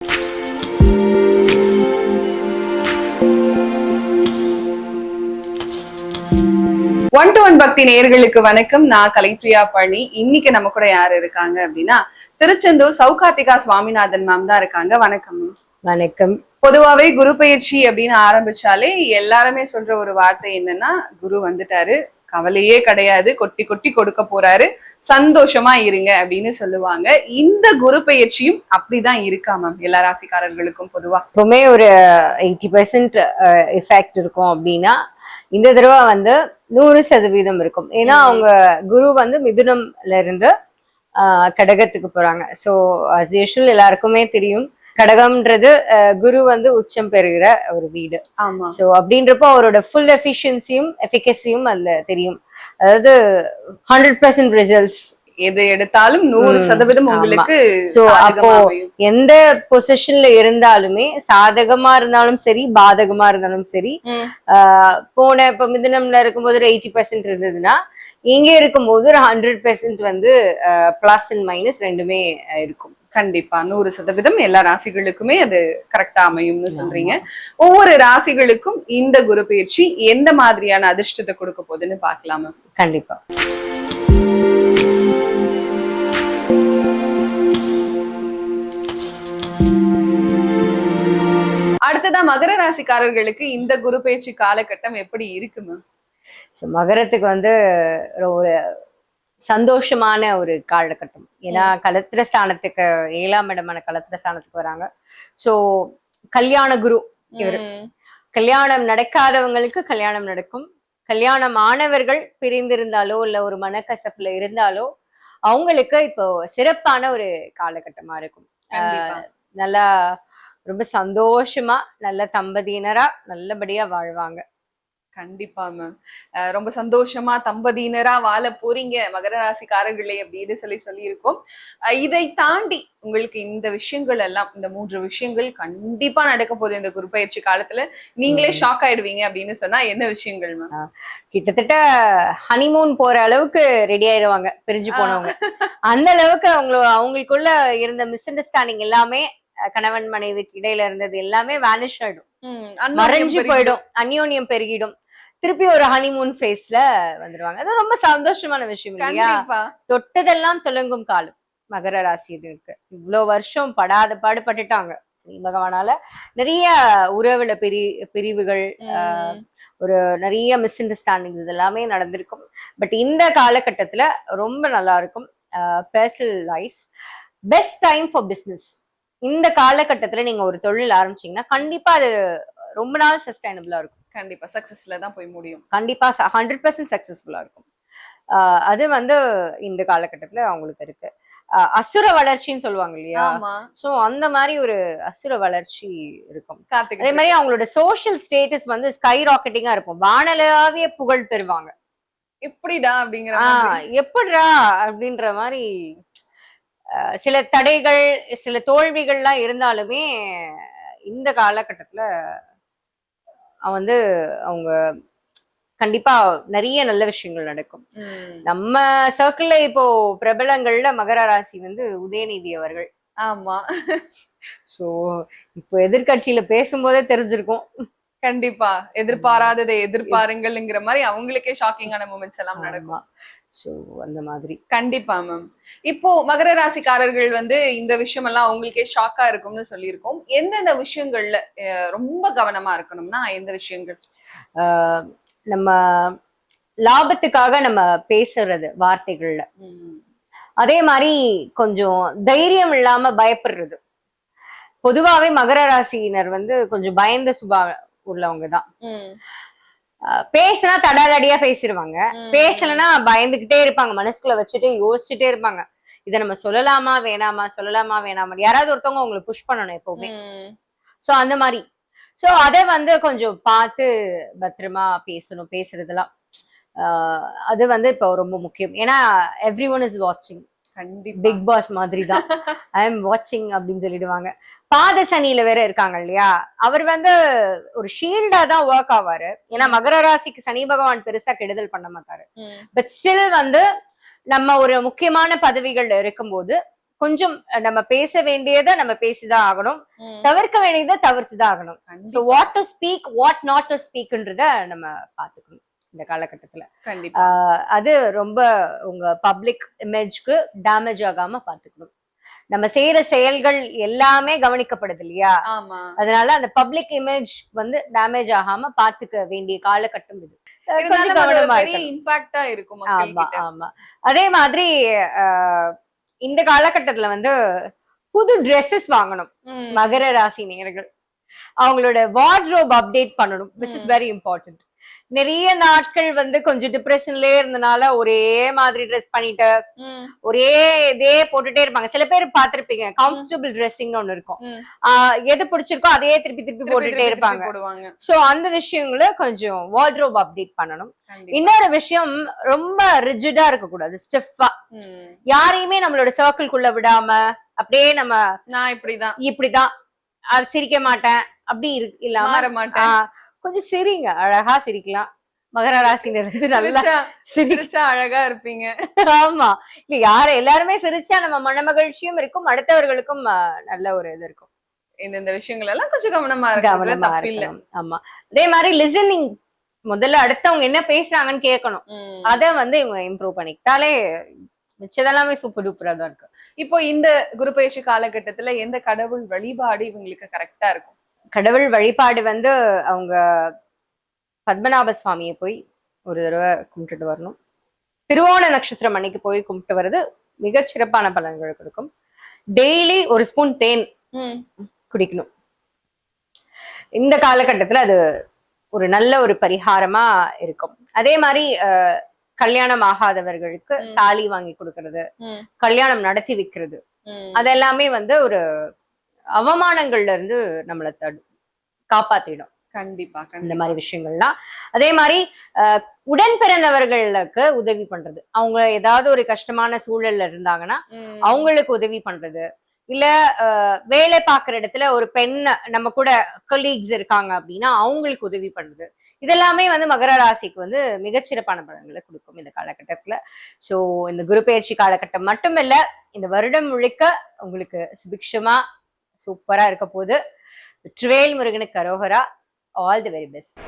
One to one பக்தி நேயர்களுக்கு வணக்கம். நான் கலைப்பிரியா பழனி. இன்னைக்கு நம்ம கூட யாரு இருக்காங்க அப்படின்னா திருச்செந்தூர் சௌகார்த்திகா சுவாமிநாதன் மேம் தான் இருக்காங்க. வணக்கம். வணக்கம். பொதுவாவே குரு பயிற்சி அப்படின்னு ஆரம்பிச்சாலே எல்லாருமே சொல்ற ஒரு வார்த்தை என்னன்னா, குரு வந்துட்டாரு, கவலையே கிடையாது, கொட்டி கொட்டி கொடுக்க போறாரு, சந்தோஷமா இருங்க அப்படின்னு சொல்லுவாங்க. இந்த குரு பயிற்சியும் அப்படிதான் இருக்கா மேம் எல்லா ராசிக்காரர்களுக்கும்? பொதுவா எப்பவுமே ஒரு 80% எஃபெக்ட் இருக்கும் அப்படின்னா இந்த தடவை வந்து 100% இருக்கும். ஏன்னா அவங்க குரு வந்து மிதுனம்ல இருந்து கடகத்துக்கு போறாங்க. ஸோ அஸ் யூஷுவல் எல்லாருக்குமே தெரியும், கடகம்ன்றது குரு வந்து உச்சம் பெறுகிற ஒரு வீடு. ஸோ அப்படின்றப்போ அவரோட ஃபுல் எஃபிஷியன்சியும் எஃபிகசியும் அதுல தெரியும். அதாவது 100% ரிசல்ட்ஸ் எது எடுத்தாலும் 100% உங்களுக்கு. சோ அப்போ எந்த பொசிஷன்ல இருந்தாலுமே, சாதகமா இருந்தாலும் சரி, பாதகமா இருந்தாலும் சரி, போன இப்ப மிதுனம்ல இருக்கும்போது ஒரு 80% இருந்ததுன்னா, இங்க இருக்கும்போது ஒரு 100% வந்து பிளஸ் அண்ட் மைனஸ் ரெண்டுமே இருக்கும். கண்டிப்பா 100% எல்லா ராசிகளுக்குமே அது கரெக்டா அமையும்னு சொல்றீங்க. ஒவ்வொரு ராசிகளுக்கும் இந்த குரு பயிற்சி எந்த மாதிரியான அதிர்ஷ்டத்தை கொடுக்க போகுதுன்னு பாக்கலாமா? கண்டிப்பா. அடுத்ததான் மகர ராசிக்காரர்களுக்கு இந்த குரு பயிற்சி காலகட்டம் எப்படி இருக்கு மேம்? மகரத்துக்கு வந்து ஒரு சந்தோஷமான ஒரு காலகட்டம். ஏன்னா கலத்திர ஸ்தானத்துக்கு 7ஆம் இடமான கலத்திர ஸ்தானத்துக்கு வராங்க. சோ கல்யாண குரு இவரு. கல்யாணம் நடக்காதவங்களுக்கு கல்யாணம் நடக்கும். கல்யாணம் ஆனவர்கள் பிரிந்திருந்தாலோ இல்ல ஒரு மனக்கசப்புல இருந்தாலோ அவங்களுக்கு இப்போ சிறப்பான ஒரு காலகட்டமா இருக்கும். நல்லா ரொம்ப சந்தோஷமா நல்ல தம்பதியினரா நல்லபடியா வாழ்வாங்க. கண்டிப்பா மேம். ரொம்ப சந்தோஷமா தம்பதியினரா வாழ போறீங்க மகர ராசிக்காரர்களே அப்படின்னு சொல்லியிருக்கோம். இதை தாண்டி உங்களுக்கு இந்த விஷயங்கள் எல்லாம், இந்த 3 விஷயங்கள் கண்டிப்பா நடக்க போகுது இந்த குரு பயிற்சி காலத்துல, நீங்களே ஷாக் ஆயிடுவீங்க அப்படின்னு சொன்னா என்ன விஷயங்கள் மேம்? கிட்டத்தட்ட ஹனிமூன் போற அளவுக்கு ரெடி ஆயிடுவாங்க பிரிஞ்சு போனவங்க. அந்த அளவுக்கு அவங்களுக்குள்ள இருந்த மிஸ் அண்டர்ஸ்டாண்டிங் எல்லாமே, கணவன் மனைவிக்கு இடையில இருந்தது எல்லாமே வேனிஷ் ஆயிடும், மறைஞ்சு போயிடும், அந்யோன்யம் பெருகிடும். திருப்பி ஒரு ஹனிமூன் ஃபேஸ்ல வந்துருவாங்க. அது ரொம்ப சந்தோஷமான விஷயம் இல்லையா? தொட்டதெல்லாம் துலங்கும் காலம் மகர ராசி இருக்கு. இவ்வளவு வருஷம் படாத பாடுபட்டுட்டாங்க சனி பகவானால. நிறைய உறவுல பிரிவுகள், ஒரு நிறைய மிஸ் அண்டர்ஸ்டாண்டிங்ஸ் இதெல்லாமே நடந்திருக்கும். பட் இந்த காலகட்டத்துல ரொம்ப நல்லா இருக்கும். Personal life best time for business. இந்த காலகட்டத்துல நீங்க ஒரு தொழில் ஆரம்பிச்சீங்கன்னா கண்டிப்பா அது ரொம்ப நாள் சஸ்டைனபிளா இருக்கும். கண்டிப்பா சக்சஸ்ல தான் போய் முடியும். கண்டிப்பா 100% சக்சஸ்ஃபுல்லா இருக்கும். அது வந்து இந்த காலகட்டத்துல அவங்களுக்கு இருக்கு. அசுர வளர்ச்சின்னு சொல்லுவாங்க இல்லையா? சோ அந்த மாதிரி ஒரு அசுர வளர்ச்சி இருக்கும். அதே மாதிரி அவங்களோட சோசியல் ஸ்டேட்டஸ் வந்து ஸ்கை ராக்கெட்டிங்கா இருக்கும். வானளாவிய புகழ் பெறுவாங்க. எப்படிடா அப்படிங்கிற எப்படிடா அப்படின்ற மாதிரி சில தடைகள், சில தோல்விகள்லாம் இருந்தாலுமே இந்த காலகட்டத்துல வந்து அவங்க கண்டிப்பா நிறைய நல்ல விஷயங்கள் நடக்கும். நம்ம சர்க்கிள்ல இப்போ பிரபலங்கள்ல மகர ராசி வந்து உதயநிதி அவர்கள். ஆமா. சோ இப்போ எதிர்கட்சியில பேசும்போதே தெரிஞ்சிருக்கும். கண்டிப்பா எதிர்பாராததை எதிர்பாருங்கள்ங்கிற மாதிரி அவங்களுக்கே ஷாக்கிங்கான மூமெண்ட்ஸ் எல்லாம் நடக்கும். சோ அந்த மாதிரி கண்டிப்பா மேம். இப்போ மகர ராசிக்காரர்கள் வந்து இந்த விஷயம் எல்லாம் அவங்களுக்கே ஷாக்கா இருக்கும்னு சொல்லியிருக்கோம். எந்தெந்த விஷயங்கள்ல ரொம்ப கவனமா இருக்கணும்னா எந்த விஷயங்கள்? நம்ம லாபத்துக்காக நம்ம பேசுறது வார்த்தைகள்ல, அதே மாதிரி கொஞ்சம் தைரியம் இல்லாம பயப்படுறது. பொதுவாவே மகர ராசியினர் வந்து கொஞ்சம் பயந்த சுபா உள்ளவங்கதான். பேசினா தடாதடியா பேசிடுவாங்க, பேசலன்னா பயந்துகிட்டே இருப்பாங்க, மனசுக்குள்ள வச்சுட்டு யோசிச்சுட்டே இருப்பாங்க, இதை நம்ம சொல்லலாமா வேணாமா, சொல்லலாமா வேணாமா, யாராவது ஒருத்தவங்க உங்களை புஷ் பண்ணணும் எப்பவுமே. சோ அந்த மாதிரி. சோ அதை வந்து கொஞ்சம் பார்த்து பத்திரமா பேசணும். பேசுறதெல்லாம் அது வந்து இப்போ ரொம்ப முக்கியம். ஏன்னா எவ்ரி ஒன் இஸ் வாட்சிங். பிக் பாஸ் மாதிரி தான், ஐ எம் வாட்சிங் அப்படின்னு சொல்லிடுவாங்க. பாத சனியில வேற இருக்காங்க இல்லையா, அவர் வந்து ஒரு ஷீல்டா தான் ஒர்க் ஆவாரு. ஏன்னா மகர ராசிக்கு சனி பகவான் பெருசா கெடுதல் பண்ண மாட்டாரு. பட் ஸ்டில் வந்து நம்ம ஒரு முக்கியமான பதவிகள்ல இருக்கும்போது கொஞ்சம் நம்ம பேச வேண்டியதை நம்ம பேசிதான் ஆகணும், ம். தவிர்க்க வேண்டியதை தவிர்த்துதான் ஆகணும். ஸோ கண்டிப்பா. What to speak, what not to ஸ்பீக்ன்றத நம்ம பாத்துக்கணும் இந்த காலகட்டத்துல. கண்டிப்பா. அது ரொம்ப உங்க பப்ளிக் இமேஜ்க்கு டேமேஜ் ஆகாம பாத்துக்கணும். நம்ம செய்யற செயல்கள் எல்லாமே கவனிக்கப்படுது இல்லையா, ஆமா. அதனால அந்த பப்ளிக் இமேஜ் வந்து டேமேஜ் ஆகாம பாத்துக்க வேண்டிய காலகட்டம் இது. கொஞ்சம் இருந்தாலும் அது ஒரு கவனமா பெரிய இருக்கணும். இம்பாக்டா இருக்கும் மக்கள் ஆமா கிட்ட. ஆமா. அதே மாதிரி ஆஹ், இந்த காலகட்டத்துல வந்து புது ட்ரெஸ்ஸஸ் வாங்கணும் ம். மகர ராசி நேயர்கள். அவங்களோட வார்ட்ரோப் அப்டேட் பண்ணணும், which is very important. நிறைய நாட்கள் வந்து கொஞ்சம் டிப்ரெஷன்லயே இருந்தனால ஒரே மாதிரி ட்ரெஸ் பண்ணிட்டு ம். ஒரே இதே போட்டுட்டே இருப்பாங்க. சில பேர் பார்த்திருப்பீங்க, கம்ஃபர்டபுள் ட்ரெஸ்ஸிங் ஒண்ணு இருக்கும். ம். எது பிடிச்சிருக்கோ அதே திருப்பி திருப்பி திருப்பி போட்டுட்டே திருப்பி இருப்பாங்க. போடுவாங்க. சோ அந்த விஷயங்கள கொஞ்சம் வார்ட்ரோப் அப்டேட் பண்ணணும். கண்டிப்பா. இன்னொரு விஷயம், ரொம்ப ரிஜிடா இருக்க கூடாது, ஸ்டிஃபா. ம். யாரையுமே நம்மளோட சர்க்கிள்குள்ள விடாம அப்படியே நம்ம நான் இப்படிதான் இப்படிதான் சிரிக்க மாட்டேன் அப்படி இல்லாம மாற மாட்டேன். கொஞ்சம் சிரிங்க, அழகா சிரிக்கலாம். மகர ராசியில இருந்து நல்லா சிரிச்சா சிரி. சிரிச்சா அழகா இருப்பீங்க. ஆமா, இல்ல யாரு எல்லாருமே சிரிச்சா நம்ம மனமகிழ்ச்சியும் இருக்கும், அடுத்தவர்களுக்கும் நல்ல ஒரு இது இருக்கும். இந்த விஷயங்கள் எல்லாம் கொஞ்சம் கவனமா இருக்கிறது கவனமா தப்பில்ல. இருக்கணும். ஆமா. அதே மாதிரி லிசனிங், முதல்ல அடுத்தவங்க என்ன பேசுறாங்கன்னு கேட்கணும். ம். அத வந்து இவங்க இம்ப்ரூவ் பண்ணிக்கிட்டாலே மிச்சதெல்லாமே சூப்பர் டூப்பரா தான் இருக்கு. இப்போ இந்த குரு பயிற்சி காலகட்டத்துல எந்த கடவுள் வழிபாடு இவங்களுக்கு கரெக்டா இருக்கும்? கடவுள் வழிபாடு வந்து அவங்க பத்மநாப சுவாமியை போய் ஒரு தடவை கும்பிட்டுட்டு வரணும். திருவோண நட்சத்திரம் அன்னைக்கு போய் கும்பிட்டு வர்றது மிகச் சிறப்பான பலன்கள் கொடுக்கும். டெய்லி ஒரு ஸ்பூன் தேன் ம். குடிக்கணும். இந்த காலகட்டத்துல அது ஒரு நல்ல ஒரு பரிகாரமா இருக்கும். அதே மாதிரி கல்யாணம் ஆகாதவர்களுக்கு ம். தாலி வாங்கி கொடுக்கறது, ம். கல்யாணம் நடத்தி வைக்கிறது, ம். அதெல்லாமே வந்து ஒரு அவமானங்கள்ல இருந்து நம்மளை காப்பாத்திடும் கண்டிப்பா இந்த கண்டிப்பா. மாதிரி விஷயங்கள்லாம். அதே மாதிரி உடன் பிறந்தவர்களுக்கு உதவி பண்றது, அவங்க ஏதாவது ஒரு கஷ்டமான சூழல்ல இருந்தாங்கன்னா ம். அவங்களுக்கு உதவி பண்றது, இல்ல வேலை பார்க்குற இடத்துல ஒரு பெண் நம்ம கூட கொலீக்ஸ் இருக்காங்க அப்படின்னா அவங்களுக்கு உதவி பண்றது, இதெல்லாமே வந்து மகர ராசிக்கு வந்து மிகச்சிறப்பான பலன்களை கொடுக்கும் இந்த காலகட்டத்துல. ஸோ இந்த குரு பயிற்சி காலகட்டம் மட்டும் இல்ல, இந்த வருடம் முழுக்க உங்களுக்கு சுபிக்ஷமா சூப்பரா இருக்க போது. வெற்றிவேல் முருகனுக்கு அரோகரா. All the very best.